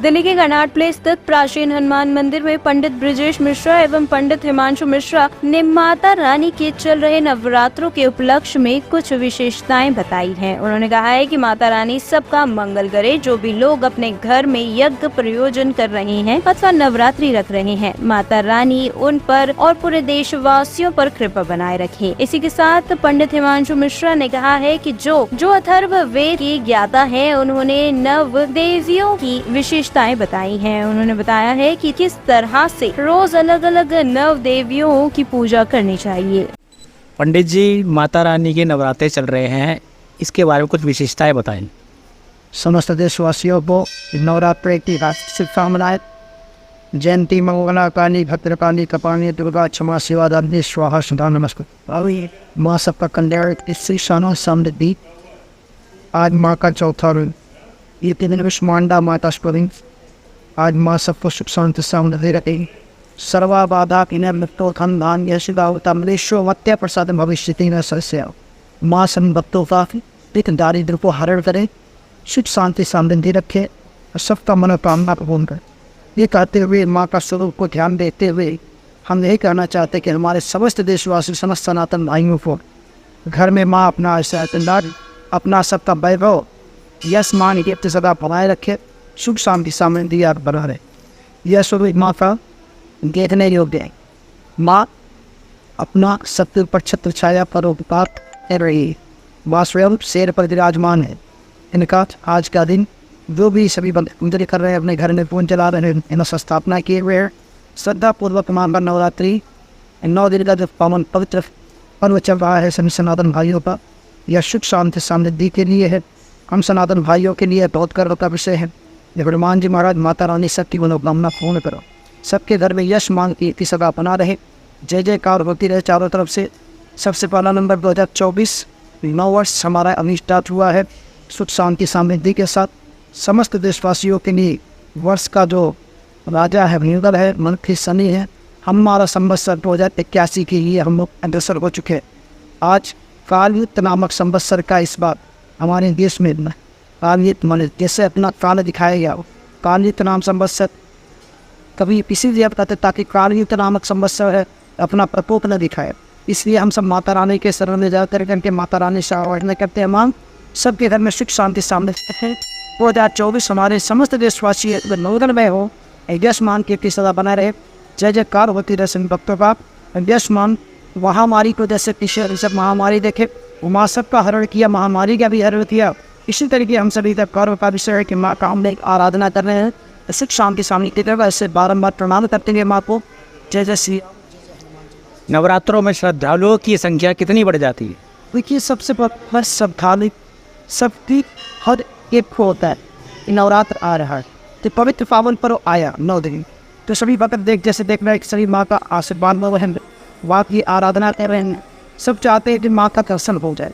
दिल्ली के कर्नाट प्लेस स्थित प्राचीन हनुमान मंदिर में पंडित ब्रिजेश मिश्रा एवं पंडित हिमांशु मिश्रा ने माता रानी के चल रहे नवरात्रों के उपलक्ष्य में कुछ विशेषताएं बताई हैं। उन्होंने कहा है कि माता रानी सबका मंगल करे। जो भी लोग अपने घर में यज्ञ प्रयोजन कर रहे हैं अथवा नवरात्रि रख रहे हैं, माता रानी उन पर और पूरे देशवासियों पर कृपा बनाए रखे। इसी के साथ पंडित हिमांशु मिश्रा ने कहा है कि जो अथर्व वेद के ज्ञाता है, उन्होंने नव देवियों की विशेषताएं बताई हैं। उन्होंने बताया है कि किस तरह से रोज अलग अलग नव देवियों की पूजा करनी चाहिए। पंडित जी, माता रानी के नवरात्रे चल रहे हैं, इसके बारे में कुछ विशेषताएं बताएं। समस्त देशवासियों को नवरात्रि की शुभकामनाएं। जयंती मंगला काली भद्रकाली कपाली दुर्गा क्षमा सेवा दानी स्वाहा सुधा नमस्कार। माँ सबका कल्याण इसी शानों समृद्धि। आज माँ का चौथा रूप, ये दिन विष्मांडा माता स्परिंग। आज माँ सबको सुख शांति समृद्धि रखेगी। सर्वा बाधा किन्हें मृत्यु धन धान यशो मत्या प्रसाद भविष्य तीन सस्य। माँ सभी भक्तों का एक दारिद्र को हरण करे, सुख शांति समृद्धि रखे और सबका मनोकामना पूर्ण करे। ये कहते हुए माँ का स्वरूप को ध्यान देते हुए हम यही कहना चाहते हैं कि हमारे समस्त देशवासी समस्त सनातन भाइयों को घर में माँ अपना आशीर्वाद, अपना सबका वैभव यश मान कीर्ति सदा बनाए रखे, सुख शांति समृद्धि आप बना रहे। यह स्वरूप माँ का देखने योग्य है। माँ अपना सत्य पर छत्र छाया पर उपकार कर रही है। माँ स्वयं शेर पर विराजमान है। इनका आज का दिन जो भी सभी बंदे पूजन कर रहे हैं, अपने घर में पूजन चला रहे हैं, इन्होंने स्थापना किए हुए हैं। श्रद्धा पूर्वक माँ का नवरात्रि 9 दिन का जो पावन पवित्र पर्व चल रहा है सभी सनातन भाइयों का, यह सुख शांति समृद्धि के लिए है। हम सनातन भाइयों के लिए बहुत गर्व का विषय है। हनुमान जी महाराज माता रानी सबकी मनोकामना पूर्ण करो, सबके घर में यश मान की सदा बना रहे, जय जयकार होती रहे चारों तरफ से। सबसे पहला नंबर 2024 नव वर्ष हमारा अनिष्टात हुआ है सुख शांति समृद्धि के साथ। समस्त देशवासियों के लिए वर्ष का जो राजा है मंगल है, मन की शनि है। हमारा संवत्सर 2081 के लिए हम लोग अग्रसर हो चुके हैं। आज कालयुक्त नामक संवत्सर का इस बार हमारे देश में कालयुक्त मन जैसे अपना काल दिखाया गया हो, कालयुक्त नाम संवत्सर कभी इसीलिए बताते ताकि कालयुक्त नामक संवत्सर है अपना प्रकोप न दिखाए। इसलिए हम सब माता रानी के शरण में जाकर करके माता रानी से आवाहन करते हैं, माँ सबके घर में सुख शांति समृद्धि है। 2024 हमारे समस्त देशवासी नवोदन में हो, यशमान की सदा बना रहे, जय जयकार होती रहे सभी भक्तों का। यशमान महामारी को जैसे पिछले सब महामारी देखे, माँ सबका हरण किया, महामारी का भी हरण किया। इसी तरीके हम सभी तक गौरव का विषय है कि माँ का हम आराधना कर रहे हैं, सुख शांति सामने की तरफ ऐसे बारम्बार प्रणाम करते हैं माँ को। जय जय श्री। नवरात्रों में श्रद्धालुओं की संख्या कितनी बढ़ जाती है? देखिए, सबसे पहले श्रद्धालु सबकी हर एक होता है। नवरात्र आ रहा है तो पवित्र पावन पर्व आया 9 दिन, तो सभी भक्त जैसे देख रहे हैं सभी माँ का आशीर्वाद में वह माँ की आराधना कर रहे हैं। सब चाहते हैं कि माँ का दर्शन हो जाए।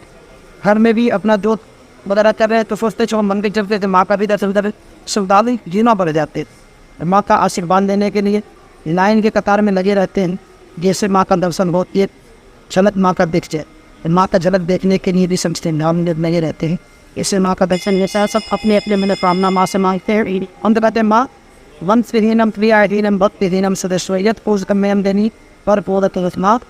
घर में भी अपना जोत वगैरह कर रहे हैं तो सोचते चलो मंदिर चलते थे, माँ का भी दर्शन करें। श्रद्धालु जीना बढ़ जाते हैं माँ का आशीर्वाद लेने के लिए, लाइन के कतार में लगे रहते हैं। जैसे माँ का दर्शन होती है, झलक माँ का दिख जाए, माँ का झलक देखने के लिए भी समझते लगे रहते हैं। इससे माँ का दर्शन जैसा सब अपने अपने मनोकामना माँ से मांगते हैं। हम तो कहते हैं माँ वंश विहीनम क्रियाहीनम भक्ति विहीनम सदस्वयत पूजकम्यम देनी पर पूरत माँ।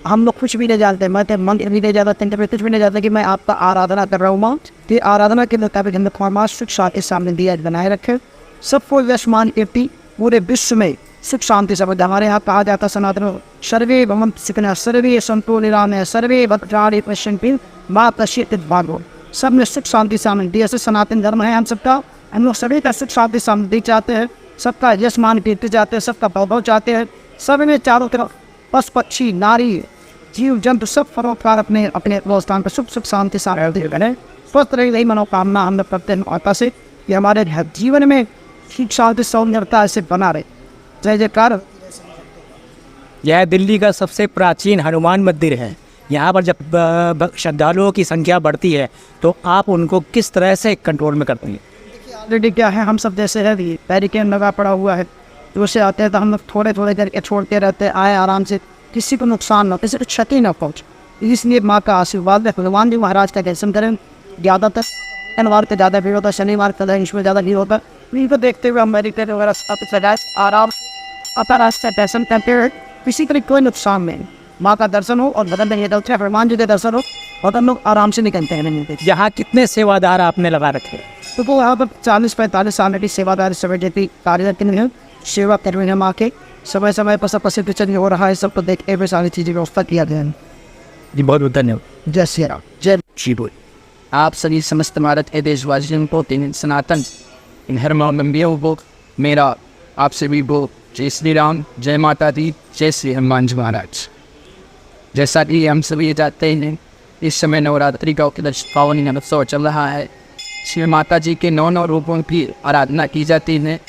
हम लोग कुछ भी नहीं जानते, मैं तो मंत्र भी नहीं जानते, कुछ भी नहीं जानते कि मैं आपका आराधना कर रहा हूँ माँ। तो आराधना के मुताबिक हम लोग सुख शांति सामने दिया बनाए रखे, सबको यशमान कीर्ति पूरे विश्व में सुख शांति समृद्धि। हमारे यहाँ कहा जाता सनातन सर्वे भवम सिकना सर्वे संतो निरामय सर्वे भद्राणी पश्यन्ति माँ पश्येत भागो। सब में सुख शांति समृद्धि, ऐसे सनातन धर्म है हम सबका। हम लोग सभी का सुख शांति समृद्धि चाहते हैं, सबका यशमान कीर्ति चाहते हैं, सबका वैभव चाहते हैं। सब में चारों तरफ पशु पक्षी नारी जीव जंतु सब परोपकार अपने अपने स्थान पर सुख सुख शांति समृद्धि करें, स्वस्थ रहे। यही मनोकामना हम लोग करते हैं माता से कि हमारे जीवन में सुख शांति सौंदर्यता ऐसे बना रहे। जय जयकार। यह दिल्ली का सबसे प्राचीन हनुमान मंदिर है। यहाँ पर जब श्रद्धालुओं की संख्या बढ़ती है तो आप उनको किस तरह से कंट्रोल में करते हैं? ऑलरेडी क्या है, हम सब जैसे है बैरिकेड लगा पड़ा हुआ है, तो उससे आते हैं तो हम लोग थोड़े थोड़े करके छोड़ते रहते हैं, आए आराम से, किसी को नुकसान न, किसी को क्षति न पहुँचे। इसलिए माँ का आशीर्वाद है। हनुमान जी महाराज का दर्शन करें। ज़्यादातर शनिवार को ज़्यादा भीड़ होता है, शनिवार का इसमें ज़्यादा भीड़ होता है। इनको देखते हुए हम मेडिटेट वगैरह सब सजाए आराम अपना रास्ता दर्शन करते हुए किसी तरह कोई नुकसान नहीं, माँ का दर्शन हो और बदन नहीं डलते, हनुमान जी का दर्शन हो और हम लोग आराम से निकलते हैं। यहाँ कितने सेवादार आपने लगा रखे? तो वो यहाँ पर 40-45 साल की सेवादारी समय जैसी कार्यरत हैं, सेवा कर रहे हैं माँ के। समय समय पर सब प्रसिद्ध चल हो रहा है, सबको देखते हुए सारी चीज़ें व्यवस्था किया गया है। जी बहुत बहुत धन्यवाद। जय श्री राम, जय जी बोल। आप सभी समस्त भारत के देशवासियों को, तीन सनातन इन धर्मावलंबियों को मेरा आप सभी को जय श्री राम, जय माता दी, जय श्री हनुमान जी महाराज। जैसा कि हम सभी जानते हैं, इस समय नवरात्रि का पावन उत्सव चल रहा है। श्री माता जी के 9 रूपों की आराधना की जाती है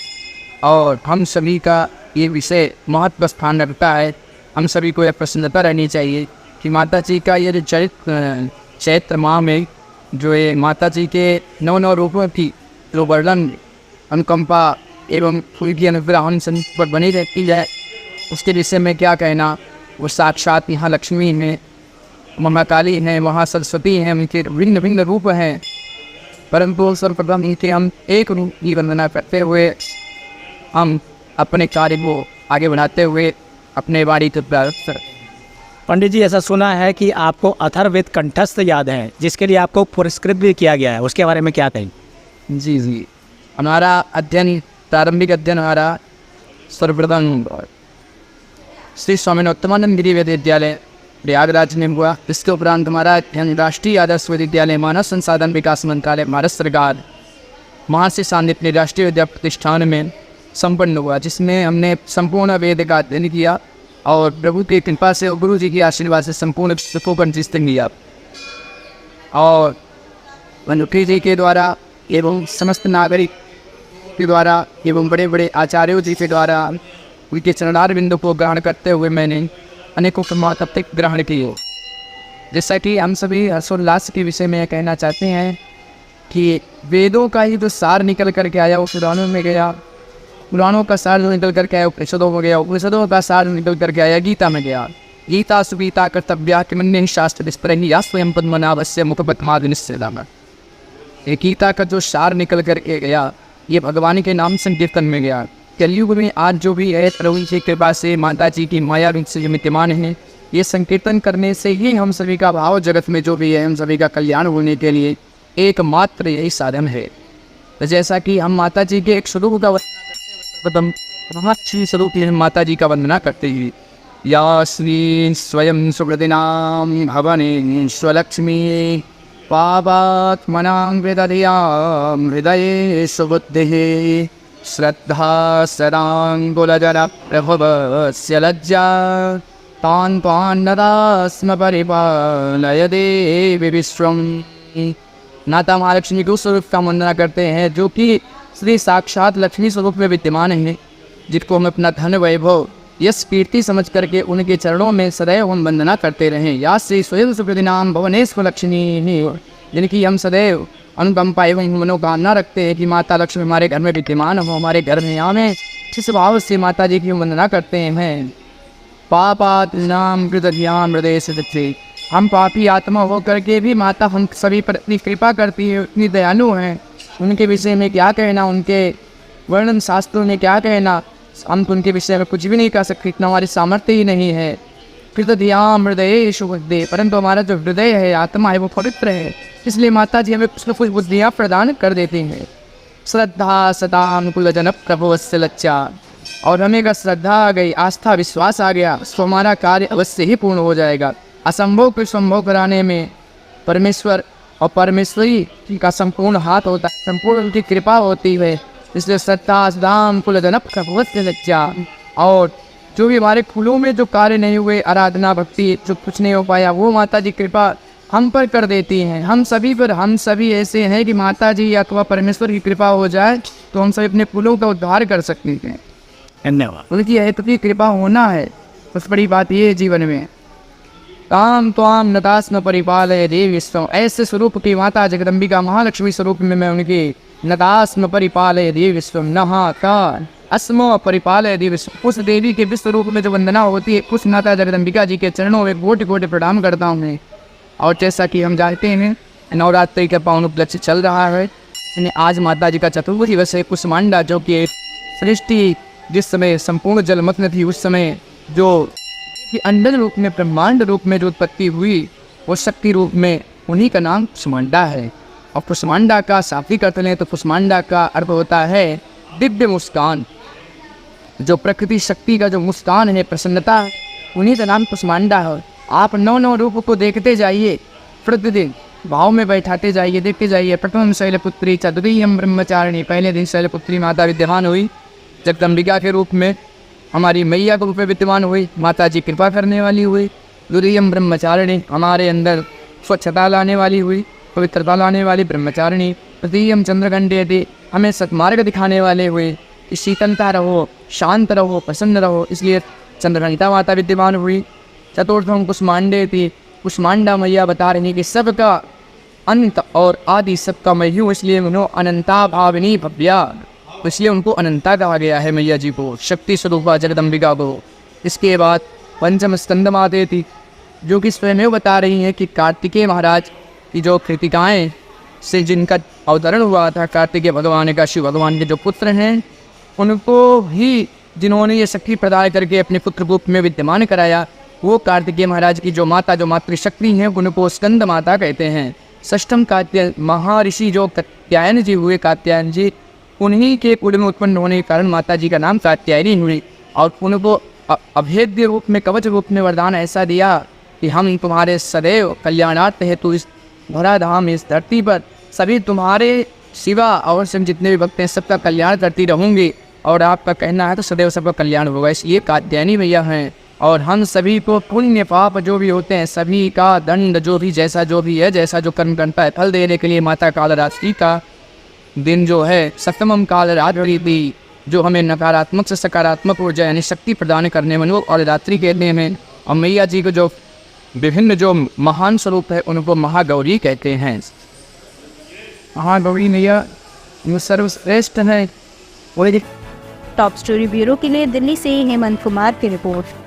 और हम सभी का ये विषय महत्व स्थान रखता है। हम सभी को यह प्रसन्नता रहनी चाहिए कि माता जी का ये चैत्र माह में जो है माता जी के 9 रूपों की जो वर्णन अनुकंपा एवं फूल की अनुग्रह पर बनी रहती है, उसके विषय में क्या कहना। वो साक्षात यहाँ लक्ष्मी हैं, महाकाली हैं, वहाँ सरस्वती हैं, उनके भिन्न भिन्न रूप हैं, परंतु सर्वप्रथम इनके हम एक रूप की वंदना करते हुए हम अपने कार्य को आगे बढ़ाते हुए अपने वाणी को प्रारंभ करते हैं। पंडित जी, ऐसा सुना है कि आपको अथर्ववेद कंठस्थ याद है, जिसके लिए आपको पुरस्कृत भी किया गया है, उसके बारे में क्या कहेंगे? जी, हमारा अध्ययन, प्रारंभिक अध्ययन हमारा सर्वप्रथम श्री स्वामीनाथानंद गिरी विद्यालय प्रयागराज में हुआ। इसके उपरांत हमारा अध्ययन राष्ट्रीय आदर्श विद्यालय मानव संसाधन विकास मंत्रालय भारत सरकार महर्षि सांदीपनि राष्ट्रीय विद्या प्रतिष्ठान में संपन्न हुआ, जिसमें हमने संपूर्ण वेद का अध्ययन किया और प्रभु की कृपा से, गुरु जी की आशीर्वाद से संपूर्ण पुस्तकों पर जिस्ते किया और वनुकी जी के द्वारा एवं समस्त नागरिक के द्वारा एवं बड़े बड़े आचार्यों जी के द्वारा उनके चरणार बिंदु को ग्रहण करते हुए मैंने अनेकों प्रमाण तब तक ग्रहण किए। जैसा कि हम सभी हर्षोल्लास के विषय में कहना चाहते हैं कि वेदों का ही जो सार निकल करके आया वो पुराणों में गया, पुराणों का सार जो निकल करके आया उपनिषदों में गया, उपनिषदों का सार निकल करके आया गीता में गया। गीता सुगीता कर्तव्या किमन्य शास्त्र विस्परणी या स्वयं पद्मनाभस्य मुखपद्मादिनिश्चितम। ये गीता का जो सार निकल करके गया, ये भगवान के नाम संकीर्तन में गया। कलयुग में आज जो भी है प्रभु की कृपा से, माता जी की माया रूप से विद्यमान है, ये संकीर्तन करने से ही हम सभी का भाव जगत में जो भी है, हम सभी का कल्याण होने के लिए एकमात्र यही साधन है। तो जैसा कि हम माता जी के एक स्वरूप का प्रथम श्री स्वरूप की माता जी का वंदना करते हैं। या श्री स्वयं सुकृतिनाम भवने स्वलक्ष्मी पापात्मनां हृदयां हृदये सुबुद्धिः श्रद्धा सदांगुलजन प्रभुवस्य लज्जा तान् पान्नदा स्म परिपालय देवी विश्वम। नाता महालक्ष्मी को स्वरूप का वंदना करते हैं, जो कि श्री साक्षात लक्ष्मी स्वरूप में विद्यमान है, जिनको हम अपना धन वैभव यश कीर्ति समझ करके उनके चरणों में सदैव हम वंदना करते रहें। या श्री स्वयं सुकृतिनाम भुवनेश्वर लक्ष्मी, जिनकी हम सदैव अनुकंपा एवं मनोकामना रखते हैं कि माता लक्ष्मी हमारे घर में विद्यमान हो, हमारे घर में आवे। इस भाव से माता जी की वंदना करते हैं। पापात्मनां कृतज्ञां हृदये सदस्य, हम पापी आत्मा होकर के भी माता हम सभी पर इतनी कृपा करती है, इतनी दयालु हैं। उनके विषय में क्या कहना, उनके वर्णन शास्त्रों में क्या कहना, हम तो उनके विषय में कुछ भी नहीं कह सकते, इतना हमारी सामर्थ्य ही नहीं है। कृतज्ञां हृदये शुभदे, परंतु हमारा जो हृदय है, आत्मा है, वो पवित्र है, इसलिए माता जी हमें कुछ न कुछ बुद्धियाँ प्रदान कर देती हैं। श्रद्धा सदानुकूल जन प्रभुवस्य लज्जा, और हमें अगर श्रद्धा आ गई, आस्था विश्वास आ गया, तो हमारा कार्य अवश्य ही पूर्ण हो जाएगा। असंभव को संभव कराने में परमेश्वर और परमेश्वरी का संपूर्ण हाथ होता है, संपूर्ण उनकी कृपा होती है। इसलिए श्रद्धा सदानुकूल जन प्रभुवस्य लज्जा, और जो भी हमारे फूलों में जो कार्य नहीं हुए, आराधना भक्ति जो कुछ नहीं हो पाया, वो माता जी कृपा हम पर कर देती हैं। हम सभी पर, हम सभी ऐसे हैं कि माता जी अथवा परमेश्वर की कृपा हो जाए तो हम सभी अपने फूलों का उद्धार कर सकते हैं। धन्यवाद। उनकी है तो कृपा होना है, बस बड़ी बात ये है जीवन में। ताम त्वाम नतास्म परिपालय देवी विश्वम, ऐसे स्वरूप की माता जगदम्बिका महालक्ष्मी स्वरूप में मैं उनकी नतास्म परिपालय देवी विश्वम नहा का अस्मो परिपालय देवी विश्वम, उस देवी के विश्व रूप में जो वंदना होती है, उस माता जगदम्बिका जी के चरणों में कोटि कोटि प्रणाम करता हूँ। और जैसा कि हम जानते हैं नवरात्रि का पावन उपलक्ष्य चल रहा है, यानी आज माता जी का चतुर्भुज दिवस है। कुष्मांडा जो कि सृष्टि जिस समय संपूर्ण जलमग्न थी, उस समय जो कि अंडन रूप में, ब्रह्मांड रूप में जो उत्पत्ति हुई, वो शक्ति रूप में, उन्हीं का नाम कुष्मांडा है। और कुष्मांडा का शाब्दिक अर्थ लें तो कुष्मांडा का अर्थ होता है दिव्य मुस्कान। जो प्रकृति शक्ति का जो मुस्कान है, प्रसन्नता, उन्हीं का नाम कुष्मांडा है। आप 9 रूप को देखते जाइए, प्रतिदिन भाव में बैठाते जाइए, देखते जाइए। प्रथम शैलपुत्री च द्वितीयम ब्रह्मचारिणी, पहले दिन शैलपुत्री माता विद्यमान हुई जगदम्बिका के रूप में, हमारी मैया के रूप में विद्यमान हुई, माता जी कृपा करने वाली हुई। द्वितीयम ब्रह्मचारिणी, हमारे अंदर स्वच्छता लाने वाली हुई, पवित्रता लाने वाली ब्रह्मचारिणी। तृतीयम चंद्रघंटे, हमें सत्मार्ग दिखाने वाले हुए कि शीतलता रहो, शांत रहो, प्रसन्न रहो, इसलिए चंद्रघंटा माता विद्यमान हुई। चतुर्थम कुष्मांडे थी, कुष्मांडा मैया बता रही कि सबका अंत और आदि सबका मैं हूँ, इसलिए उन्होंने अनंता भाविनी भव्या, इसलिए उनको अनंता कहा गया है मैया जी को, शक्ति स्वरूपा जगदम्बिका को। इसके बाद पंचम स्कंद माते थी, जो कि स्वयं बता रही हैं कि कार्तिकेय महाराज की जो कृतिकाएँ से जिनका अवतरण हुआ था, कार्तिकेय भगवान का, शिव भगवान के जो पुत्र हैं, उनको ही जिन्होंने ये शक्ति प्रदान करके अपने पुत्र रूप में विद्यमान कराया, वो कार्तिकेय महाराज की जो माता, जो मातृशक्ति हैं, उनको स्कंद माता कहते हैं। षष्ठम कात्यायन महर्षि जो कात्यायन जी हुए, कात्यायन जी, उन्हीं के कुल में उत्पन्न होने के कारण माता जी का नाम कात्यायनी हुई। और उनको अभेद्य रूप में, कवच रूप में वरदान ऐसा दिया कि हम तुम्हारे सदैव कल्याणार्थ हेतु इस धराधाम, इस धरती पर सभी तुम्हारे सिवा और सब जितने भी भक्त हैं सबका कल्याण करती रहूँगी, और आपका कहना है तो सदैव सबका कल्याण होगा, इसलिए कात्यायनी मैया हैं। और हम सभी को पुण्य पाप जो भी होते हैं, सभी का दंड जो भी, जैसा जो भी है, जैसा जो कर्म करता है, फल देने के लिए माता कालरात्रि का दिन जो है, सप्तमम कालरात्रि थी, जो हमें नकारात्मक से सकारात्मक ऊर्जा यानी शक्ति प्रदान करने में, और रात्रि कहते हैं। और मैया जी को जो विभिन्न जो महान स्वरूप है, उनको महागौरी कहते हैं। महागौरी मैया वो सर्वश्रेष्ठ है। वही टॉप स्टोरी ब्यूरो के लिए दिल्ली से हेमंत कुमार की रिपोर्ट।